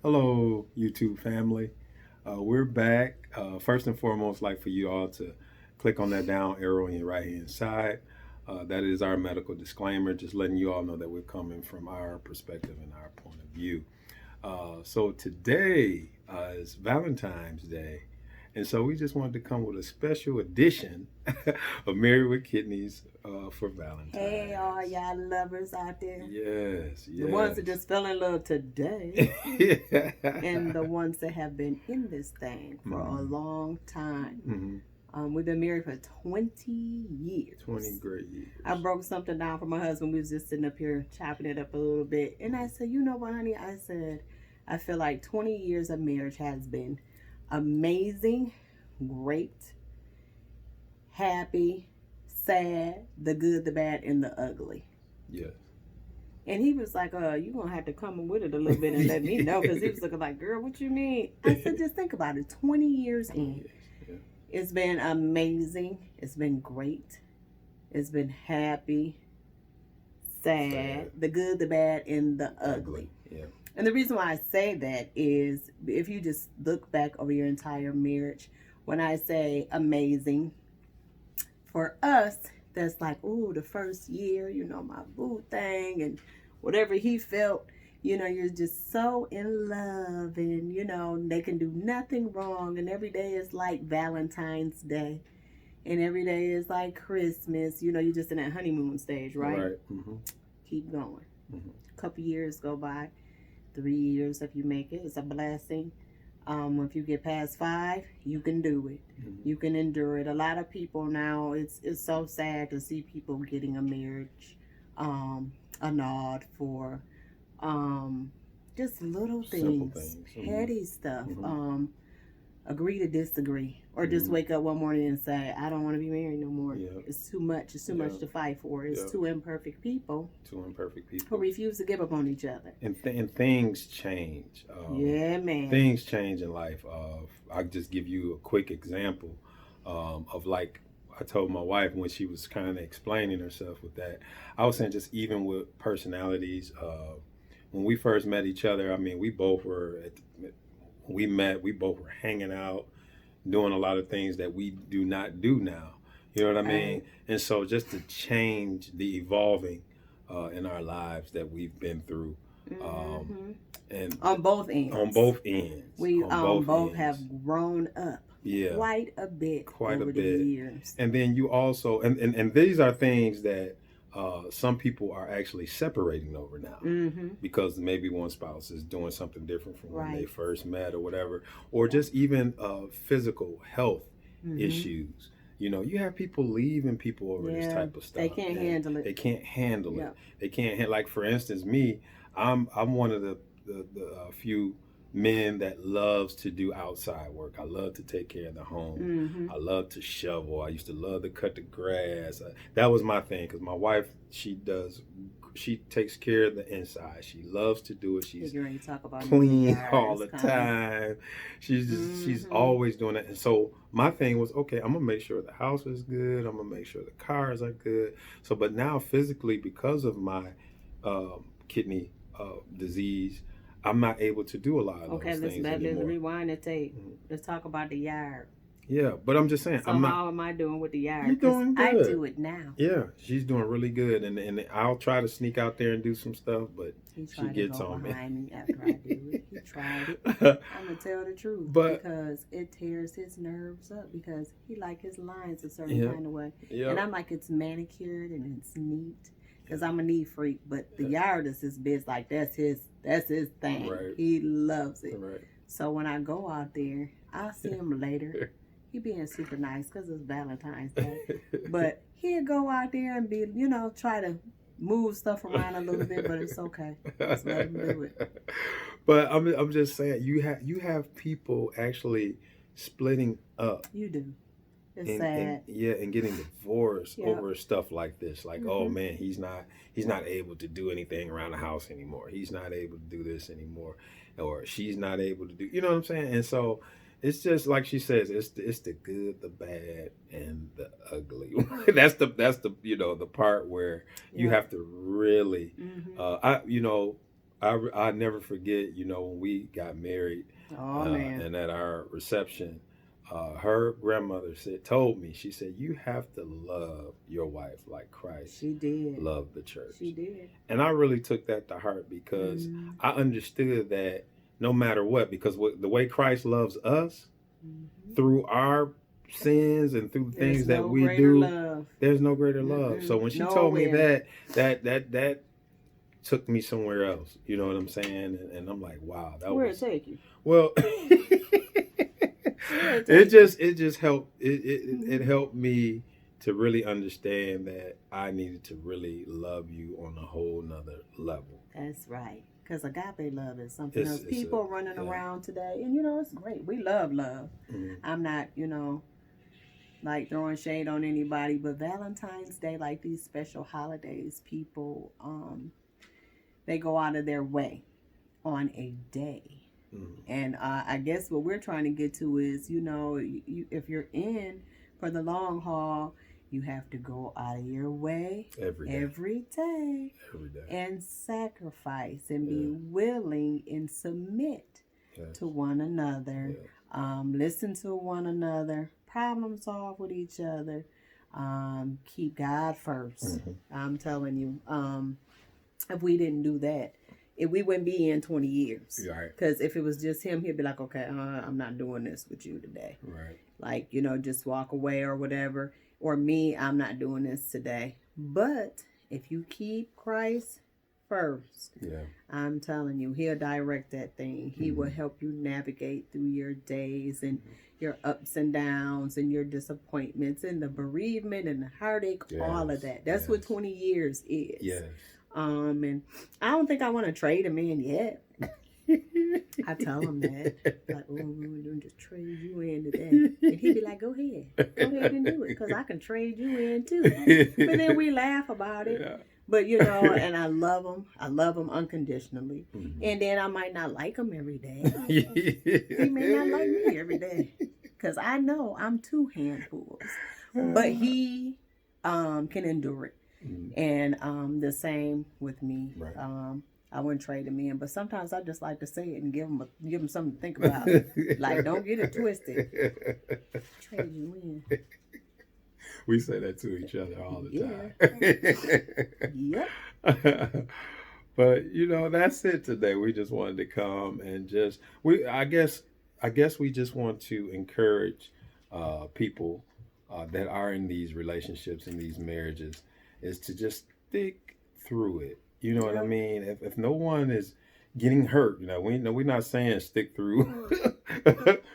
Hello, YouTube family. We're back. First and foremost, like for you all to click on that down arrow on your right hand side. That is our medical disclaimer, just letting you all know that we're coming from our perspective and our point of view. So today is Valentine's Day. And so we just wanted to come with a special edition of Married with Kidneys for Valentine's. Hey, all y'all lovers out there. Yes, The ones that just fell in love today. And the ones that have been in this thing for a long time. We've been married for 20 years. 20 great years. I broke something down for my husband. We was just sitting up here chopping it up a little bit. And I said, you know what, honey? I said, I feel like 20 years of marriage has been amazing, great, happy, sad, the good, the bad, and the ugly. Yes. And he was like, you're going to have to come with it a little bit and let me know. Because he was looking like, girl, what you mean? I said, just think about it. 20 years in. Yeah. It's been amazing. It's been great. It's been happy, sad, the good, the bad, and the ugly. Yeah. And the reason why I say that is if you just look back over your entire marriage, when I say amazing, for us, that's like, ooh, the first year, my boo thing and whatever he felt, you're just so in love and, they can do nothing wrong. And every day is like Valentine's Day. And every day is like Christmas. You're just in that honeymoon stage, right? Right. Mm-hmm. Keep going. Mm-hmm. A couple years go by. 3 years if you make it. It's a blessing. If you get past 5, you can do it. Mm-hmm. You can endure it. A lot of people now, it's so sad to see people getting a marriage annulled for just little things. Petty stuff. Mm-hmm. Agree to disagree, or just wake up one morning and say, I don't want to be married no more. Yeah. It's too much. It's too much to fight for. It's two imperfect people. Who refuse to give up on each other. And things change. Yeah, man. Things change in life. I'll just give you a quick example of like I told my wife when she was kind of explaining herself with that. I was saying just even with personalities. When we first met each other, I mean, we both were we both were hanging out, doing a lot of things that we do not do now. You know what I mean? And so just to change the evolving in our lives that we've been through. And on both ends. On both ends. We both have grown up. Yeah. Quite a bit over the years. And then you also, and these are things that some people are actually separating over now because maybe one spouse is doing something different from when they first met or whatever, or just even physical health issues. You have people leaving people over this type of stuff. They can't handle it. They can't handle it. They can't like, for instance, me, I'm one of the few men that loves to do outside work. I love to take care of the home. I love to shovel. I used to love to cut the grass. That was my thing because my wife, she takes care of the inside. She loves to do it. She's clean all the time. She's always doing it. And so my thing was, okay, I'm gonna make sure the house is good. I'm gonna make sure the cars are good. So, but now physically, because of my kidney disease, I'm not able to do a lot of those things anymore. Okay, let's rewind the tape. Let's talk about the yard. Yeah, but I'm just saying. So how am I doing with the yard? You're doing good. I do it now. Yeah, she's doing really good, and I'll try to sneak out there and do some stuff, but she gets on me. Behind me after I do it. He tried it. I'm gonna tell the truth, because it tears his nerves up because he like his lines a certain kind of way, and I'm like, it's manicured and it's neat. Because I'm a neat freak, but the yard is his biz. Like that's his thing. Right. He loves it. Right. So when I go out there, I'll see him later. He being super nice because it's Valentine's Day. But he'll go out there and be, try to move stuff around a little bit, but it's okay. Just let him do it. But I'm just saying, you have people actually splitting up. You do. It's sad. And getting divorced over stuff like this. Like, oh man, he's not able to do anything around the house anymore. He's not able to do this anymore, or she's not able to do. You know what I'm saying? And so it's just like she says, it's the good, the bad, and the ugly. that's the the part where you have to really, I never forget, when we got married, Oh man. and at our reception, her grandmother told me, she said, you have to love your wife like Christ She did. loved the church. She did. And I really took that to heart because I understood that no matter what, because the way Christ loves us through our sins and through things that we do, there's no greater love. So when she told me that took me somewhere else. You know what I'm saying? And I'm like, wow, where'd it take you? Well, it just helped. It helped me to really understand that I needed to really love you on a whole nother level. That's right. Because agape love is something else. People running around today, and it's great. We love love. I'm not, like throwing shade on anybody, but Valentine's Day, like these special holidays, people, they go out of their way on a day. And I guess what we're trying to get to is, if you're in for the long haul, you have to go out of your way every day and sacrifice and be willing and submit to one another. Listen to one another, problem solve with each other, keep God first. I'm telling you, if we didn't do that, we wouldn't be in 20 years. Because if it was just him, he'd be like, okay, I'm not doing this with you today. Like, just walk away or whatever. Or me, I'm not doing this today. But if you keep Christ first, I'm telling you, he'll direct that thing. He will help you navigate through your days and your ups and downs and your disappointments and the bereavement and the heartache, all of that. That's what 20 years is. And I don't think I want to trade him in yet. I tell him that. Like, we're going to just trade you in today. And he'd be like, go ahead and do it. Because I can trade you in too. But then we laugh about it. But, and I love him. I love him unconditionally. And then I might not like him every day. He may not like me every day. Because I know I'm two handfuls. But he can endure it. And the same with me. I wouldn't trade him in, but sometimes I just like to say it and give him something to think about. Like, don't get it twisted. Trade you in. We say that to each other all the time. But that's it today. We just wanted to come and I guess we just want to encourage people that are in these relationships and these marriages is to just stick through it. You know what I mean? If no one is getting hurt, we're not saying stick through.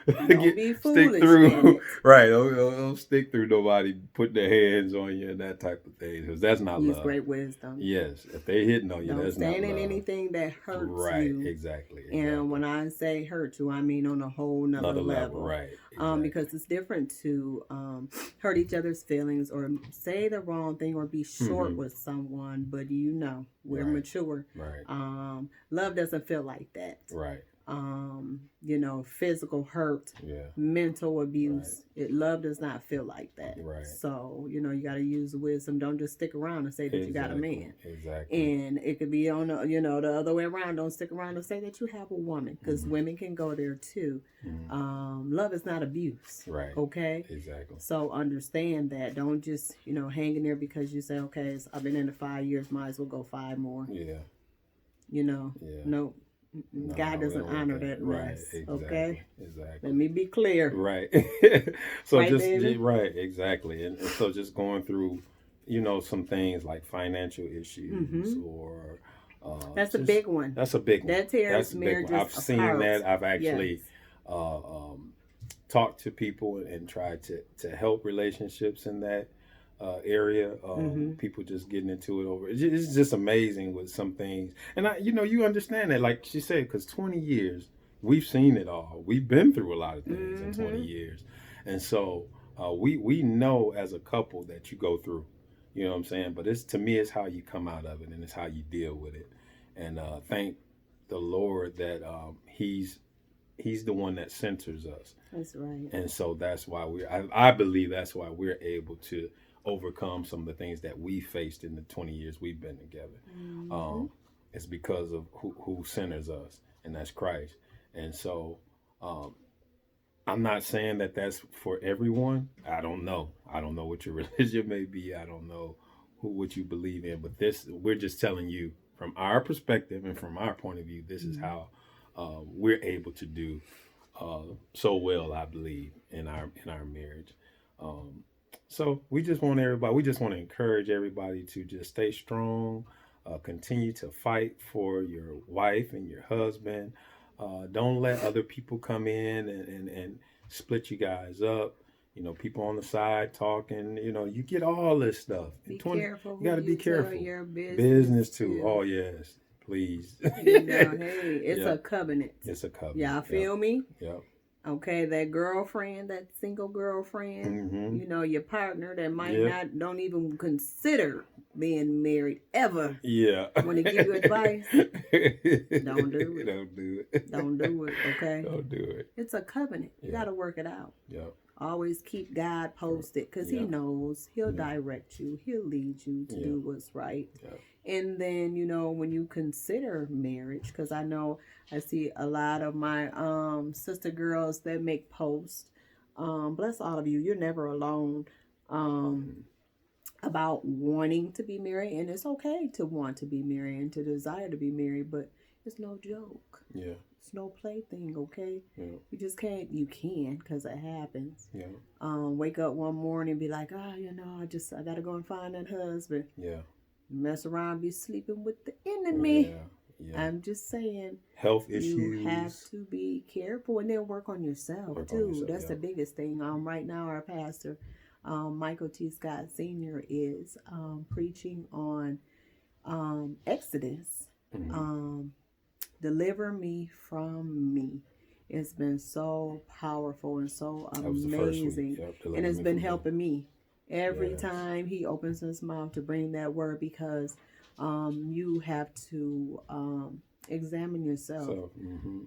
Don't be foolish. Stick through, right? Don't stick through nobody putting their hands on you and that type of thing, because that's not love. Use great wisdom. Yes, if they hitting on you, that's not love. Don't stand in anything that hurts you. Right, exactly. And when I say hurt you, I mean on a whole nother level. Right. Exactly. Because it's different to hurt each other's feelings or say the wrong thing or be short with someone, but we're mature. Right. Love doesn't feel like that. Right. Physical hurt, mental abuse. Love does not feel like that. Right. So, you got to use wisdom. Don't just stick around and say that you got a man. Exactly. And it could be on the other way around. Don't stick around and say that you have a woman, because women can go there too. Love is not abuse. Right. Okay. Exactly. So understand that. Don't just hang in there because you say, okay, I've been in it 5 years, might as well go 5 more. Yeah. No. God doesn't honor that rest. Right, exactly, okay? Exactly. Let me be clear. Right. So right, baby? Right, exactly. And so just going through, some things like financial issues or that's a big one. That's a big one. That tears marriages apart. I've seen that. I've actually talked to people and tried to help relationships in that area. People just getting into it over. It's just amazing with some things. And you understand that, like she said, because 20 years, we've seen it all. We've been through a lot of things in 20 years. And so we know as a couple that you go through, you know what I'm saying? But to me, it's how you come out of it and it's how you deal with it. And thank the Lord that he's the one that centers us. That's right. And so that's why I believe that's why we're able to overcome some of the things that we faced in the 20 years we've been together. it's because of who centers us, and that's Christ. And so, I'm not saying that that's for everyone. I don't know. I don't know what your religion may be. I don't know what you believe in. But this, we're just telling you from our perspective and from our point of view. This is how we're able to do so well, I believe, in our marriage. So we just want everybody. We just want to encourage everybody to just stay strong. Continue to fight for your wife and your husband. Don't let other people come in and split you guys up. You know, people on the side talking. You know, you get all this stuff. Be careful. You got to be careful. Your business too. Oh yes, please. You know, hey, it's a covenant. It's a covenant. Y'all feel me? Yep. Okay, that girlfriend, that single girlfriend, you know, your partner that might don't even consider being married ever. Yeah. Want to give you advice? Don't do it. Don't do it. Don't do it, okay? Don't do it. It's a covenant. You got to work it out. Yep. Always keep God posted because he knows. He'll direct you. He'll lead you to do what's right. Yep. And then, you know, when you consider marriage, because I know I see a lot of my sister girls that make posts. Bless all of you. You're never alone about wanting to be married. And it's okay to want to be married and to desire to be married, but it's no joke. Yeah. It's no plaything, okay? Yeah. You just can't. You can because it happens. Yeah. Wake up one morning and be like, you know, I got to go and find that husband. Yeah. Mess around, be sleeping with the enemy. Yeah. I'm just saying. Health issues. You have to be careful and then work on yourself too. That's the biggest thing. Right now, our pastor, Michael T. Scott Sr. is preaching on Exodus. Deliver me from me. It's been so powerful and so amazing, and it's been helping me. Every time he opens his mouth to bring that word, because you have to examine yourself.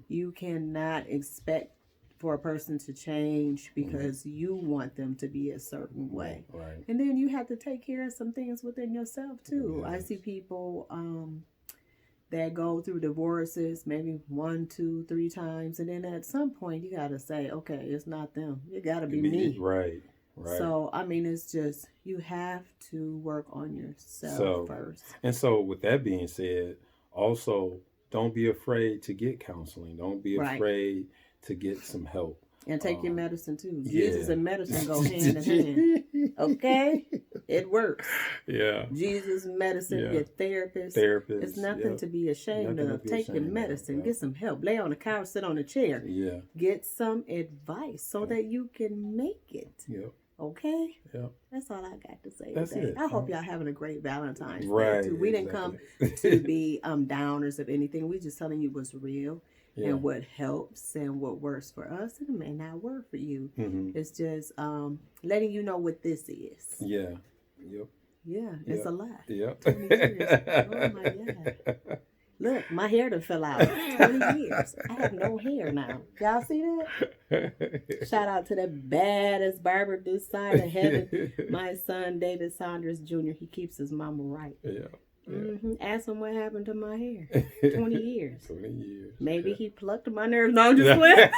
You cannot expect for a person to change because you want them to be a certain way. Right. And then you have to take care of some things within yourself too. Yes. I see people that go through divorces maybe 1, 2, 3 times, and then at some point you got to say, okay, it's not them. It got to be me. Right. So, I mean, it's just, you have to work on yourself first. And so, with that being said, also, don't be afraid to get counseling. Don't be afraid to get some help. And take your medicine, too. Jesus and medicine go hand in hand. Okay? It works. Yeah. Jesus, medicine, your therapist. It's nothing to be ashamed of. Take your medicine. Get some help. Lay on the couch, sit on a chair. Yeah. Get some advice so that you can make it. Yep. Okay? Yep. That's all I got to say That's today. it. I hope y'all having a great Valentine's Day, right, too. We didn't come to be downers of anything. We just telling you what's real and what helps and what works for us. And it may not work for you. It's just letting you know what this is. Yeah. Yep. Yeah, it's a lot. Yep. 20 years. Oh, my God. Look, my hair done fell out. 20 years. I have no hair now. Y'all see that? Shout out to the baddest barber this side of heaven. My son, David Saunders Jr., he keeps his mama right. Yeah. Ask him what happened to my hair. 20 years. 20 years. Maybe he plucked my nerves. No, I'm just playing.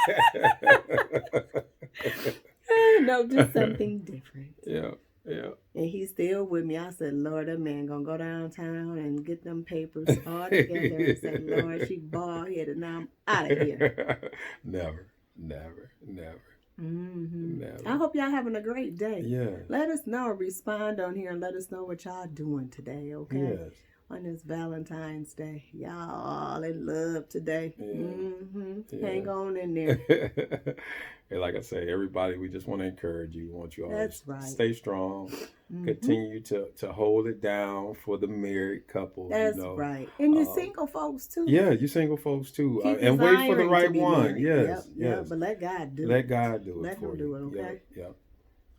No, just something different. Yeah. Yeah. And he's still with me. I said, Lord, that man gonna go downtown and get them papers all together and say, Lord, she bald headed. Now I'm out of here. Never. I hope y'all having a great day. Yeah. Let us know. Respond on here and let us know what y'all doing today, okay? Yes. On this Valentine's Day. Y'all all in love today. Yeah. Hang on in there. And like I say, everybody, we just want to encourage you. We want you all to stay strong. Continue to hold it down for the married couple. That's right. And you single folks too. Yeah, you single folks too. And wait for the right one. Yes. But let God do it. Let God do it. Let him do it, okay? Yep.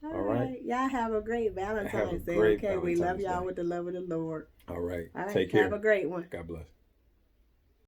All right. Y'all have a great Valentine's Day. Okay, we love y'all with the love of the Lord. All right. All right. Take care. Have a great one. God bless.